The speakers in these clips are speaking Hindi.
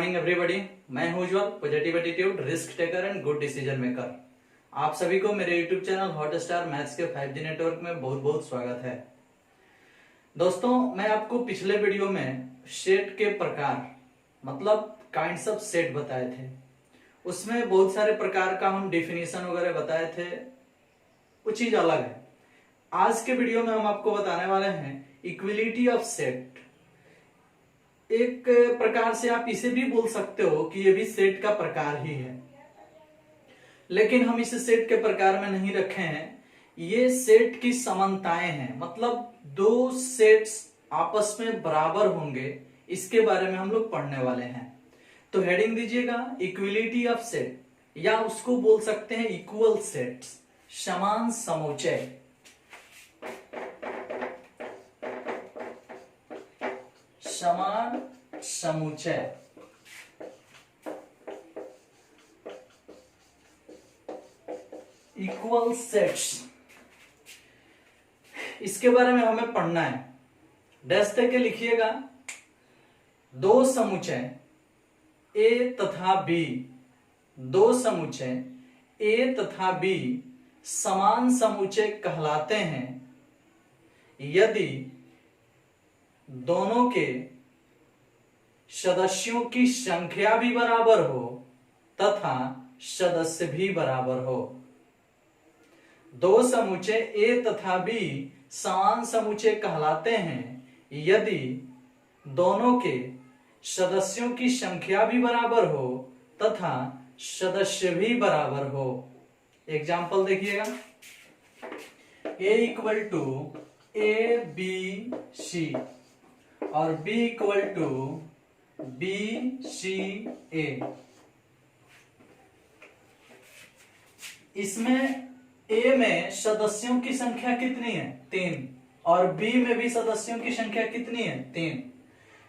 Morning everybody. मैं हूं Ujjwal, positive attitude, risk taker and good decision maker. आप सभी को मेरे यूट्यूब चैनल हॉटस्टार मैथ्स के 5G नेटवर्क में बहुत बहुत स्वागत है। दोस्तों, मैं आपको पिछले वीडियो में सेट के प्रकार मतलब काइंड्स ऑफ सेट बताए थे। उसमें बहुत सारे प्रकार का हम डिफिनीशन वगैरह बताए थे, वो चीज अलग है। आज के वीडियो में हम आपको बताने वाले हैं इक्विलिटी ऑफ सेट। एक प्रकार से आप इसे भी बोल सकते हो कि ये भी सेट का प्रकार ही है, लेकिन हम इसे सेट के प्रकार में नहीं रखे हैं। ये सेट की समानताएं हैं, मतलब दो सेट्स आपस में बराबर होंगे, इसके बारे में हम लोग पढ़ने वाले हैं। तो हेडिंग दीजिएगा इक्विलिटी ऑफ सेट, या उसको बोल सकते हैं इक्वल सेट्स, समान समुच्चय। समान समुच्चय इक्वल सेट्स, इसके बारे में हमें पढ़ना है। डैश दे के लिखिएगा, दो समुच्चय ए तथा बी, दो समुच्चय ए तथा बी समान समुच्चय कहलाते हैं यदि दोनों के सदस्यों की संख्या भी बराबर हो तथा सदस्य भी बराबर हो। दो समुच्चय ए तथा बी समान समुच्चय कहलाते हैं यदि दोनों के सदस्यों की संख्या भी बराबर हो तथा सदस्य भी बराबर हो। एग्जाम्पल देखिएगा, A equal to A B C और B equal to B C A. इसमें A में सदस्यों की संख्या कितनी है? 3, और B में भी सदस्यों की संख्या कितनी है? 3।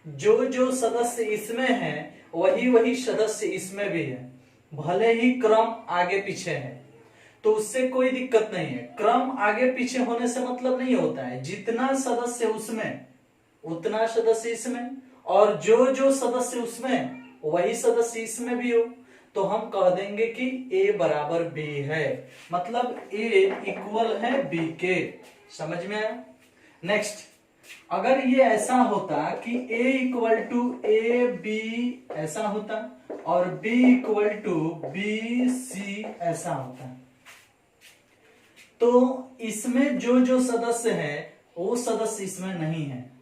जो जो सदस्य इसमें है वही वही सदस्य इसमें भी है, भले ही क्रम आगे पीछे है, तो उससे कोई दिक्कत नहीं है। क्रम आगे पीछे होने से मतलब नहीं होता है, जितना सदस्य उसमें उतना सदस्य इसमें, और जो जो सदस्य उसमें वही सदस्य इसमें भी हो, तो हम कह देंगे कि A बराबर B है, मतलब A इक्वल है B के। समझ में आया? नेक्स्ट, अगर ये ऐसा होता कि A equal to A B ऐसा होता और B equal to B C ऐसा होता, तो इसमें जो जो सदस्य है वो सदस्य इसमें नहीं है।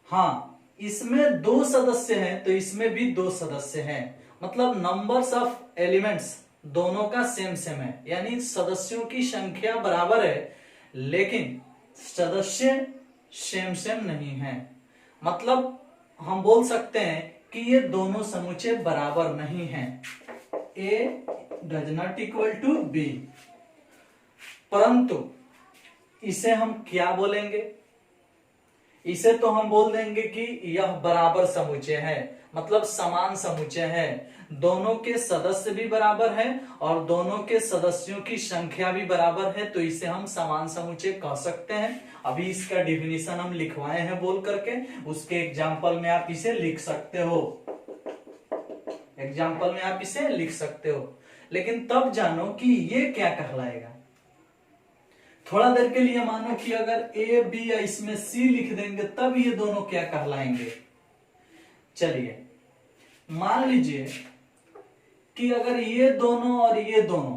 हाँ, इसमें दो सदस्य हैं तो इसमें भी दो सदस्य हैं, मतलब नंबर्स ऑफ एलिमेंट्स दोनों का सेम सेम है, यानी सदस्यों की संख्या बराबर है लेकिन सदस्य सेम सेम नहीं है। मतलब हम बोल सकते हैं कि ये दोनों समुच्चय बराबर नहीं हैं। A does not equal to B, परंतु इसे हम क्या बोलेंगे? इसे तो हम बोल देंगे कि यह बराबर समुच्चय है, मतलब समान समुच्चय है। दोनों के सदस्य भी बराबर है और दोनों के सदस्यों की संख्या भी बराबर है, तो इसे हम समान समुच्चय कह सकते हैं। अभी इसका डिफिनीशन हम लिखवाए हैं बोल करके, उसके एग्जाम्पल में आप इसे लिख सकते हो। एग्जाम्पल में आप इसे लिख सकते हो, लेकिन तब जानो कि ये क्या कहलाएगा। थोड़ा देर के लिए मानो कि अगर A B या इसमें C लिख देंगे तब ये दोनों क्या कहलाएंगे। चलिए मान लीजिए कि अगर ये दोनों और ये दोनों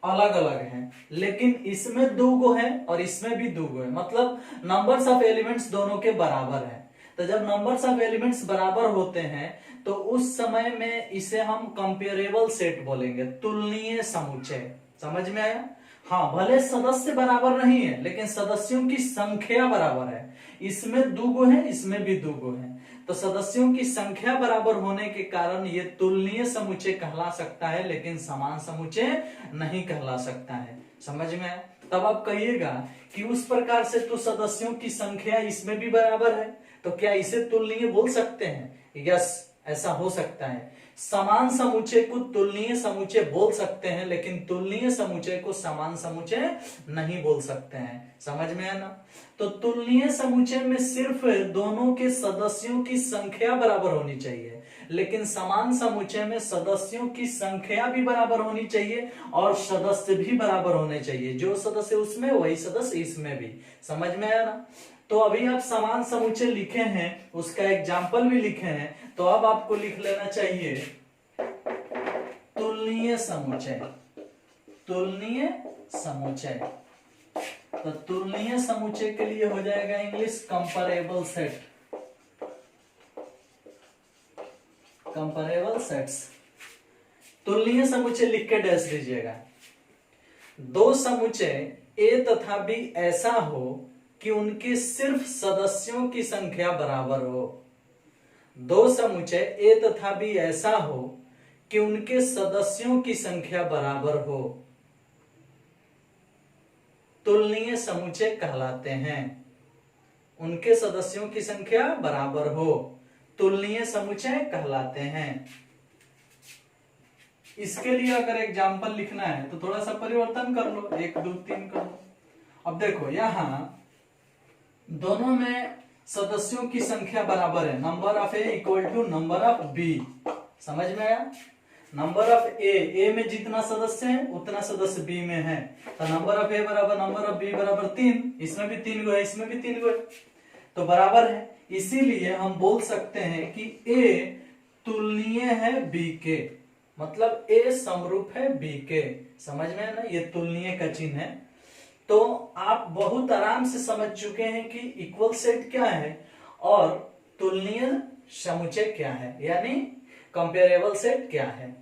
अलग अलग हैं, लेकिन इसमें दो गो है और इसमें भी दो गो है, मतलब नंबर्स ऑफ एलिमेंट्स दोनों के बराबर है। तो जब नंबर्स ऑफ एलिमेंट्स बराबर होते हैं तो उस समय में इसे हम कंपेरेबल सेट बोलेंगे, तुलनीय समुच्चय। समझ में आया? हाँ, भले सदस्य बराबर नहीं है लेकिन सदस्यों की संख्या बराबर है। इसमें दो गो है, इसमें भी दो गो है, तो सदस्यों की संख्या बराबर होने के कारण ये तुलनीय समुच्चय कहला सकता है, लेकिन समान समुच्चय नहीं कहला सकता है। समझ में आया? तब आप कहिएगा कि उस प्रकार से तो सदस्यों की संख्या इसमें भी बराबर है, तो क्या इसे तुलनीय बोल सकते हैं? यस, ऐसा हो सकता है। समान समुच्चय को तुलनीय समुच्चय बोल सकते हैं, लेकिन तुलनीय समुच्चय को समान समुच्चय नहीं बोल सकते हैं। समझ में आया ना? तो तुलनीय समुच्चय में सिर्फ दोनों के सदस्यों की संख्या बराबर होनी चाहिए, लेकिन समान समुच्चय में सदस्यों की संख्या भी बराबर होनी चाहिए और सदस्य भी बराबर होने चाहिए। जो सदस्य उसमें वही सदस्य इसमें भी। समझ में आया ना? तो अभी आप समान समुच्चय लिखे हैं, उसका एग्जाम्पल भी लिखे हैं, तो अब आपको लिख लेना चाहिए तुलनीय समुच्चय। तुलनीय समुच्चय, तो तुलनीय समुच्चय के लिए हो जाएगा English comparable set. Comparable sets. तुलनीय समुच्चय लिख के डैश दीजिएगा। दो समुच्चय ए तथा बी ऐसा हो कि उनके सिर्फ सदस्यों की संख्या बराबर हो। दो समुच्चय ए तथा बी ऐसा हो कि उनके सदस्यों की संख्या बराबर हो, तुलनीय समुच्चय कहलाते हैं। उनके सदस्यों की संख्या बराबर हो, तुलनीय समुच्चय कहलाते हैं। इसके लिए अगर एग्जाम्पल लिखना है तो थोड़ा सा परिवर्तन कर लो, 1 2 3 कर लो। अब देखो यहां दोनों में सदस्यों की संख्या बराबर है, number of A equal to number of B. समझ में आया? नंबर ऑफ ए में जितना सदस्य है उतना सदस्य बी में है, तो नंबर ऑफ ए बराबर नंबर ऑफ बी बराबर 3। इसमें भी 3 गो है, इसमें भी 3 गो है, तो बराबर है। इसीलिए हम बोल सकते हैं कि ए तुलनीय है बी के, मतलब ए समरूप है बी के। समझ में है ना? ये तुलनीय का चिन्ह है। तो आप बहुत आराम से समझ चुके हैं कि इक्वल सेट क्या है और तुलनीय समुच्चय क्या है, यानी कंपेरेबल सेट क्या है।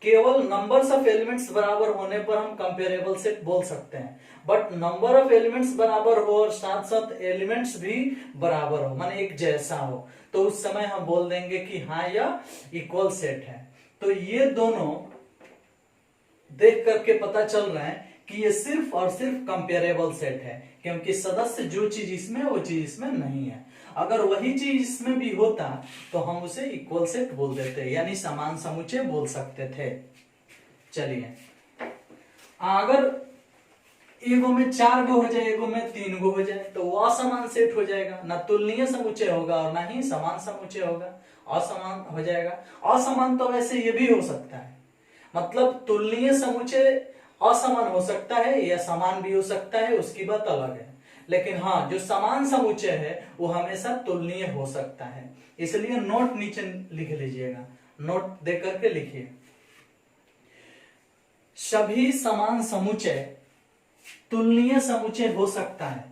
केवल नंबर्स ऑफ एलिमेंट्स बराबर होने पर हम कंपेरेबल सेट बोल सकते हैं, बट नंबर ऑफ एलिमेंट्स बराबर हो और साथ साथ एलिमेंट्स भी बराबर हो, माने एक जैसा हो, तो उस समय हम बोल देंगे कि हाँ यह इक्वल सेट है। तो ये दोनों देख करके पता चल रहा है कि ये सिर्फ और सिर्फ कंपेरेबल सेट है, क्योंकि सदस्य जो चीज इसमें वो चीज इसमें नहीं है। अगर वही चीज इसमें भी होता तो हम उसे इक्वल सेट बोल देते, यानी समान समुच्चय बोल सकते थे। चलिए, अगर एगो में 4 गो हो जाए, एगो में 3 गो हो जाए, तो वो असमान सेट हो जाएगा, ना तुलनीय समुच्चय होगा और ना ही समान समुच्चय होगा, असमान हो जाएगा। असमान तो वैसे ये भी हो सकता है, मतलब तुलनीय समुच्चय असमान हो सकता है या समान भी हो सकता है, उसकी बात अलग है। लेकिन हाँ, जो समान समुच्चय है वो हमेशा तुलनीय हो सकता है। इसलिए नोट नीचे लिख लीजिएगा, नोट दे करके लिखिए। सभी समान समुच्चय तुलनीय समुच्चय हो सकता है।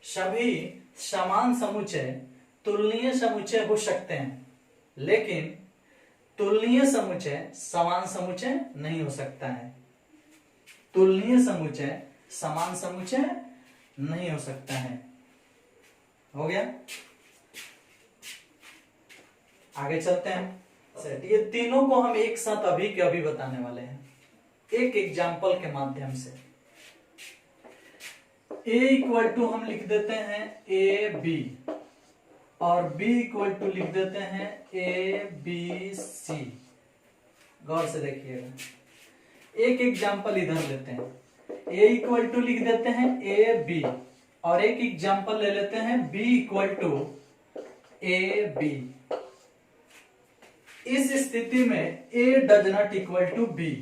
सभी समान समुच्चय तुलनीय समुच्चय हो सकते हैं, लेकिन तुलनीय समुच्चय समान समुच्चय नहीं हो सकता है। तुलनीय समुच्चय समान समुच्चय नहीं हो सकता है। हो गया? आगे चलते हैं। ये तीनों को हम एक साथ अभी के अभी बताने वाले हैं, एक एग्जाम्पल के माध्यम से। a इक्वल टू हम लिख देते हैं ए बी, और b इक्वल टू लिख देते हैं ए बी सी। गौर से देखिएगा, एक एग्जाम्पल इधर लेते हैं, a इक्वल टू लिख देते हैं ए बी, और एक एग्जाम्पल ले लेते हैं b equal to A B. इस स्थिति में a does not equal to b,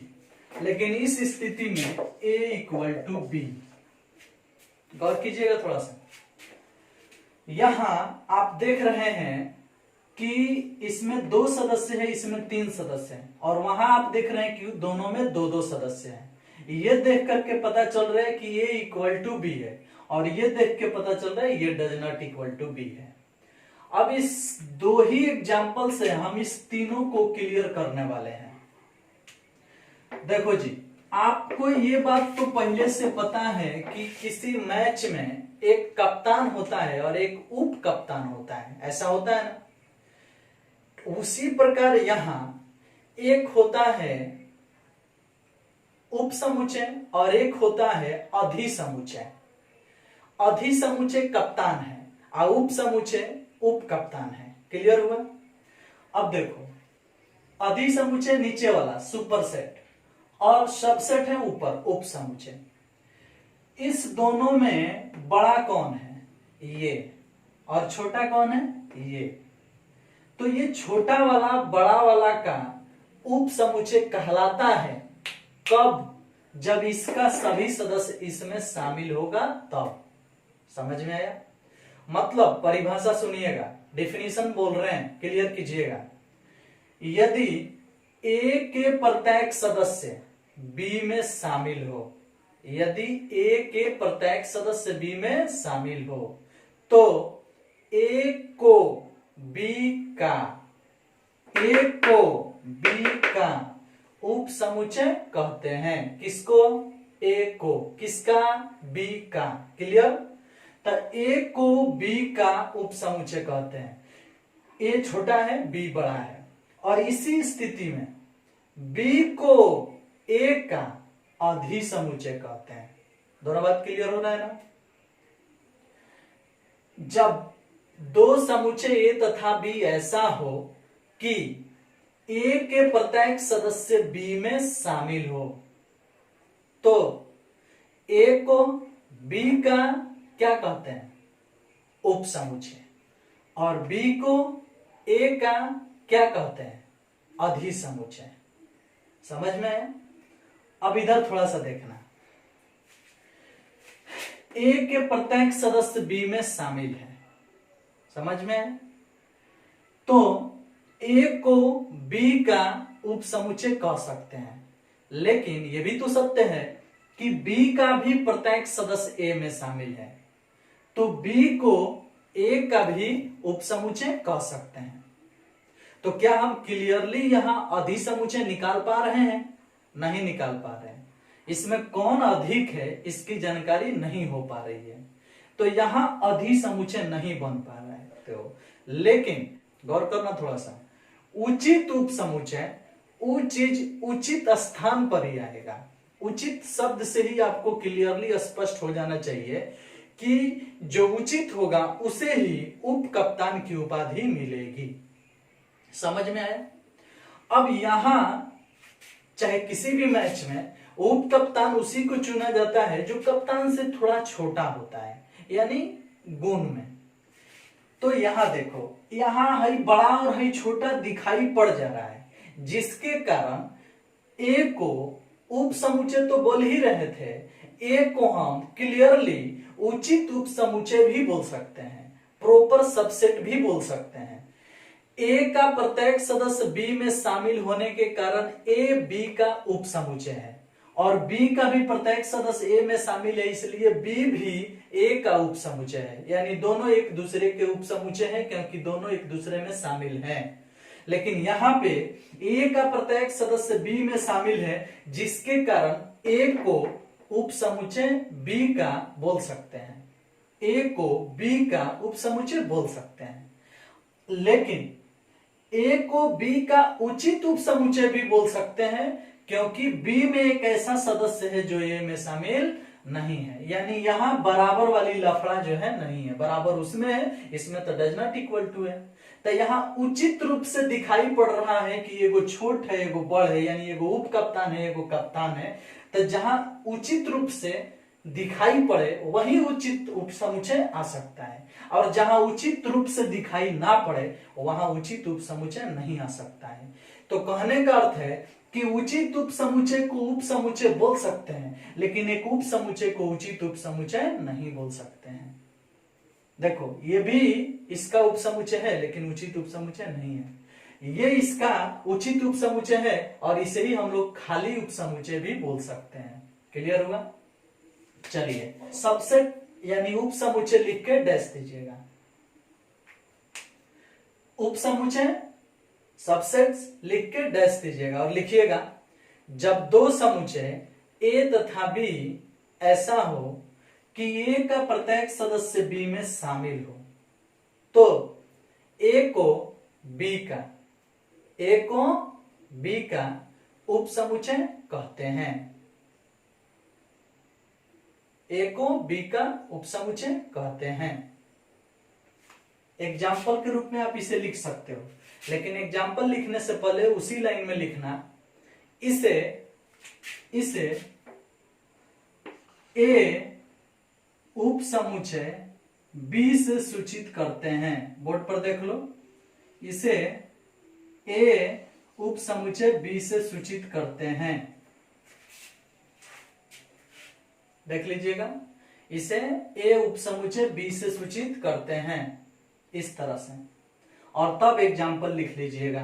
लेकिन इस स्थिति में a इक्वल टू b। गौर कीजिएगा थोड़ा सा, यहां आप देख रहे हैं कि इसमें 2 सदस्य है, इसमें 3 सदस्य हैं, और वहां आप देख रहे हैं कि दोनों में 2-2 सदस्य हैं। ये देख करके पता चल रहा है कि ये इक्वल टू बी है, और ये देख के पता चल रहा है ये does not equal to B है। अब इस 2 ही एग्जाम्पल से हम इस तीनों को क्लियर करने वाले हैं। देखो जी, आपको ये बात तो पहले से पता है कि किसी मैच में एक कप्तान होता है और एक उप कप्तान होता है, ऐसा होता है ना। उसी प्रकार यहां एक होता है उप समुच्चय और एक होता है अधिसमुच्चय। अधिसमुच्चय कप्तान है और उप समुच्चय उप कप्तान है। क्लियर हुआ? अब देखो, अधिसमुच्चय नीचे वाला सुपर सेट और सबसेट है ऊपर उप समुच्चय। इस दोनों में बड़ा कौन है? ये, और छोटा कौन है? ये। तो ये छोटा वाला बड़ा वाला का उप समुच्चय कहलाता है कब? जब इसका सभी सदस्य इसमें शामिल होगा तब। समझ में आया? मतलब परिभाषा सुनिएगा, डेफिनेशन बोल रहे हैं, क्लियर कीजिएगा। यदि ए के प्रत्येक सदस्य बी में शामिल हो, यदि ए के प्रत्येक सदस्य बी में शामिल हो, तो ए को बी का उप समुच्चय कहते हैं। किसको? ए को। किसका? बी का। क्लियर? तो ए को बी का उप समुच्चय कहते हैं। ए छोटा है, बी बड़ा है, और इसी स्थिति में बी को ए का अधिसमुच्चय कहते हैं। दोनों बात क्लियर हो रहा है ना? जब दो समुच्चय ए तथा बी ऐसा हो कि ए के प्रत्येक सदस्य बी में शामिल हो, तो ए को बी का क्या कहते हैं? उप समुच्चय, और बी को ए का क्या कहते हैं? अधिसमुच्चय। समझ में है? अब इधर थोड़ा सा देखना, ए के प्रत्येक सदस्य बी में शामिल है। समझ में है? तो ए को बी का उप समुच्चय कह सकते हैं, लेकिन यह भी तो सत्य है कि बी का भी प्रत्येक सदस्य ए में शामिल है, तो बी को ए का भी उप समुच्चय कह सकते हैं। तो क्या हम क्लियरली यहां अधिसमुच्चय निकाल पा रहे हैं? नहीं निकाल पा रहे हैं। इसमें कौन अधिक है इसकी जानकारी नहीं हो पा रही है, तो यहां अधिसमुच्चय नहीं बन पा रहा है। तो लेकिन गौर करना थोड़ा सा, उचित उप समुच्चय वो चीज उचित स्थान पर ही आएगा। उचित शब्द से ही आपको क्लियरली स्पष्ट हो जाना चाहिए कि जो उचित होगा उसे ही उप कप्तान की उपाधि मिलेगी। समझ में आया? अब यहां चाहे किसी भी मैच में उप कप्तान उसी को चुना जाता है जो कप्तान से थोड़ा छोटा होता है, यानी गुण में। तो यहां देखो, यहां है बड़ा और है छोटा दिखाई पड़ जा रहा है, जिसके कारण ए को उप समुच्चय तो बोल ही रहे थे, ए को हम क्लियरली उचित उप समुच्चय भी बोल सकते हैं, प्रॉपर सबसेट भी बोल सकते हैं। ए का प्रत्येक सदस्य बी में शामिल होने के कारण ए बी का उप समुच्चय है, और बी का भी प्रत्येक सदस्य ए में शामिल है, इसलिए बी भी ए का उप समुच्चय है। यानी दोनों एक दूसरे के उप समुच्चय है, क्योंकि दोनों एक दूसरे में शामिल हैं। लेकिन यहां पे ए का प्रत्येक सदस्य बी में शामिल है, जिसके कारण ए को उप समुच्चय बी का बोल सकते हैं, ए को बी का उप समुच्चय बोल सकते हैं। लेकिन ए को बी का उचित उप समुच्चय भी बोल सकते हैं, क्योंकि बी में एक ऐसा सदस्य है जो ए में शामिल नहीं है। यानी यहां बराबर वाली लफड़ा जो है नहीं है, बराबर उसमें है, इसमें तो डज नॉट इक्वल टू है। तो यहाँ उचित रूप से दिखाई पड़ रहा है कि एगो छोट है एगो बड़ है, यानी एगो उप कप्तान है एगो कप्तान है। तो जहां उचित रूप से दिखाई पड़े वही उचित उप समुच्चय आ सकता है, और जहां उचित रूप से दिखाई ना पड़े वहां उचित उप समुच्चय नहीं आ सकता है। तो कहने का अर्थ है कि उचित उप समुच्चय को उप समुच्चय बोल सकते हैं, लेकिन एक उप समुच्चय को उचित उप समुच्चय नहीं बोल सकते हैं। देखो, ये भी इसका उप समुच्चय है लेकिन उचित उप समुच्चय नहीं है। ये इसका उचित उप समुच्चय है और इसे ही हम लोग खाली उप समुच्चय भी बोल सकते हैं। क्लियर हुआ? चलिए, सबसेट यानी उप समुच्चय लिख के डैश दीजिएगा। उप समुच्चय सबसेट्स लिख के डैश दीजिएगा और लिखिएगा, जब दो समुच्चय ए तथा बी ऐसा हो कि ए का प्रत्येक सदस्य बी में शामिल हो, तो ए को बी का उप समुच्चय कहते हैं। ए को बी का उप समुच्चय कहते हैं। एग्जाम्पल के रूप में आप इसे लिख सकते हो, लेकिन एग्जाम्पल लिखने से पहले उसी लाइन में लिखना, इसे ए उप समुच्चय बी से सूचित करते हैं। बोर्ड पर देख लो, इसे ए उप समुच्चय बी से सूचित करते हैं। देख लीजिएगा, इसे ए उप समुच्चय बी से सूचित करते हैं इस तरह से, और तब एग्जाम्पल लिख लीजिएगा।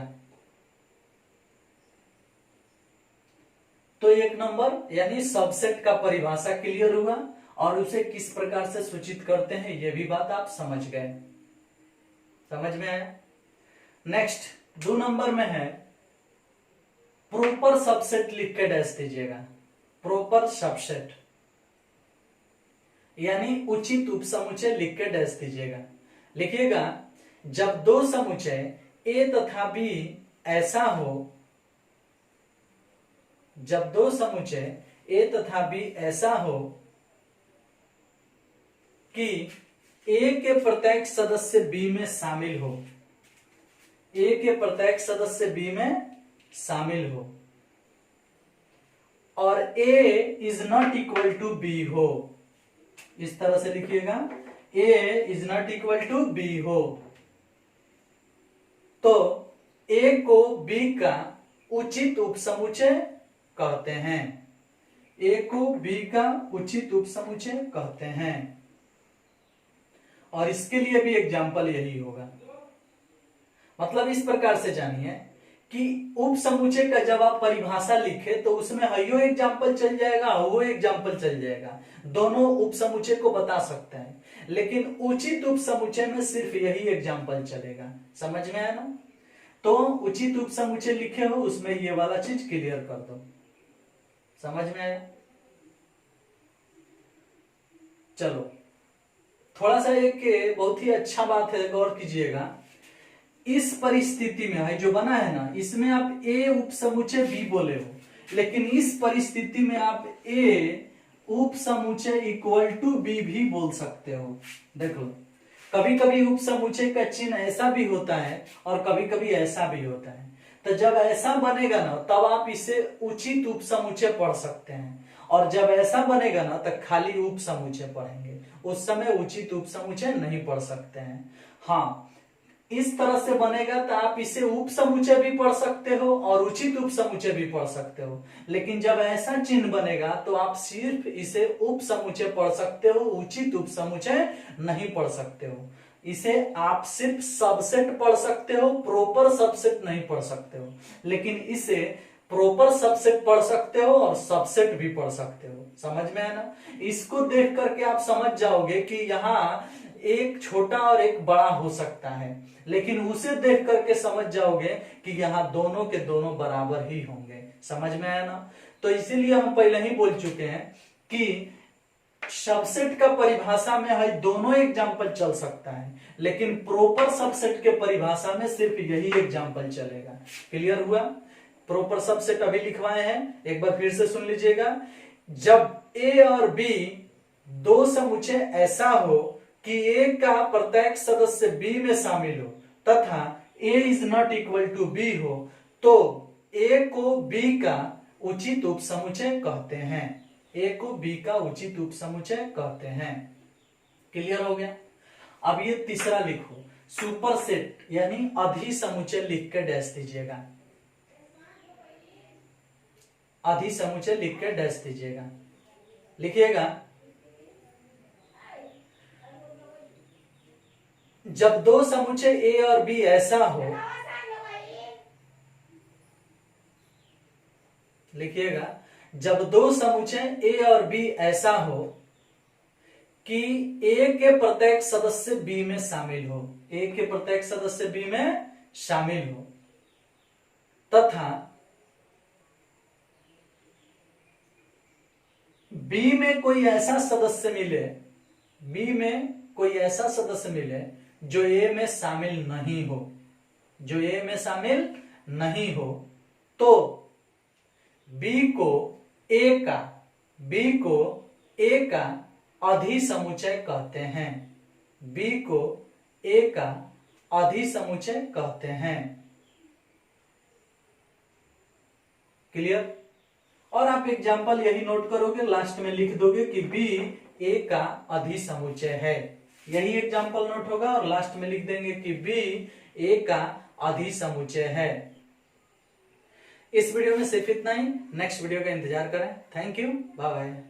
तो एक नंबर यानी सबसेट का परिभाषा क्लियर हुआ, और उसे किस प्रकार से सूचित करते हैं ये भी बात आप समझ गए। समझ में आया। नेक्स्ट 2 नंबर में है प्रॉपर सबसेट, लिख के डैश दीजिएगा। प्रॉपर सबसेट यानी उचित उपसमुच्चय लिख के डैश दीजिएगा। लिखिएगा, जब दो समुच्चय ए तथा बी ऐसा हो, जब दो समुच्चय ए तथा बी ऐसा हो कि ए के प्रत्येक सदस्य बी में शामिल हो, ए के प्रत्येक सदस्य बी में शामिल हो, और A is not equal to B हो। इस तरह से लिखिएगा, A is not equal to B हो, तो ए को बी का उचित उपसमुच्चय कहते हैं। ए को बी का उचित उपसमुच्चय कहते हैं, और इसके लिए भी एग्जाम्पल यही होगा। मतलब इस प्रकार से जानिए कि उपसमुच्चय का जब आप परिभाषा लिखे तो उसमें हयो एग्जाम्पल चल जाएगा, वो एग्जाम्पल चल जाएगा, दोनों उपसमुच्चय को बता सकते हैं, लेकिन उचित उपसमुच्चय में सिर्फ यही एग्जाम्पल चलेगा। समझ में आया ना। तो उचित उपसमुच्चय लिखे हो उसमें ये वाला चीज क्लियर कर दो। समझ में आया। चलो थोड़ा सा एक बहुत ही अच्छा बात है, गौर कीजिएगा। इस परिस्थिति में है जो बना है ना, इसमें आप ए उपसमुच्चय बी बोले हो, लेकिन इस परिस्थिति में आप ए उपसमुच्चय इक्वल टू बी भी बोल सकते हो। देखो कभी कभी उपसमुच्चय का चिन्ह ऐसा भी होता है और कभी कभी ऐसा भी होता है। तो जब ऐसा बनेगा ना तब आप इसे उचित उपसमुच्चय पढ़ सकते हैं, और जब ऐसा बनेगा ना तो खाली उपसमुच्चय पढ़ेंगे, उस समय उचित उपसमुच्चय नहीं पढ़ सकते हैं। हाँ, इस तरह से बनेगा तो आप इसे उपसमुच्चय भी पढ़ सकते हो और उचित उपसमुच्चय भी पढ़ सकते हो, लेकिन जब ऐसा चिन्ह बनेगा तो आप सिर्फ इसे उपसमुच्चय पढ़ सकते हो, उचित उपसमुच्चय नहीं पढ़ सकते हो। इसे आप सिर्फ सबसेट पढ़ सकते हो, प्रॉपर सबसेट नहीं पढ़ सकते हो, लेकिन इसे प्रॉपर सबसेट पढ़ सकते हो और सबसेट भी पढ़ सकते हो। समझ में है ना। इसको देख करके आप समझ जाओगे कि यहाँ एक छोटा और एक बड़ा हो सकता है, लेकिन उसे देख करके समझ जाओगे कि यहाँ दोनों के दोनों बराबर ही होंगे। समझ में आया ना। तो इसीलिए हम पहले ही बोल चुके हैं कि सबसेट का परिभाषा में है दोनों एग्जाम्पल चल सकता है, लेकिन प्रॉपर सबसेट के परिभाषा में सिर्फ यही एग्जाम्पल चलेगा। क्लियर हुआ। प्रॉपर सबसेट अभी लिखवाए हैं, एक बार फिर से सुन लीजिएगा। जब ए और बी दो समुच्चय ऐसा हो कि ए का प्रत्येक सदस्य बी में शामिल हो तथा A is not equal to B हो, तो ए को बी का उचित उपसमुच्चय कहते हैं। ए को बी का उचित उपसमुच्चय कहते हैं। क्लियर हो गया। अब ये तीसरा लिखो, सुपरसेट यानी अधिसमुच्चय लिख के डैश दीजिएगा। अधिसमुच्चय लिख के डैश दीजिएगा। लिखिएगा, जब दो समुच्चय ए और बी ऐसा हो, लिखिएगा, जब दो समुच्चय ए और बी ऐसा हो कि ए के प्रत्येक सदस्य बी में शामिल हो, ए के प्रत्येक सदस्य बी में शामिल हो तथा बी में कोई ऐसा सदस्य मिले, बी में कोई ऐसा सदस्य मिले जो ए में शामिल नहीं हो, जो ए में शामिल नहीं हो, तो बी को ए का अधिसमुच्चय कहते हैं। बी को ए का अधिसमुच्चय कहते हैं। क्लियर। और आप एग्जाम्पल यही नोट करोगे, लास्ट में लिख दोगे कि बी ए का अधिसमुच्चय है। यही एग्जाम्पल नोट होगा और लास्ट में लिख देंगे कि बी ए का अधिसमुच्चय है। इस वीडियो में सिर्फ इतना ही, नेक्स्ट वीडियो का इंतजार करें। Thank you, bye bye.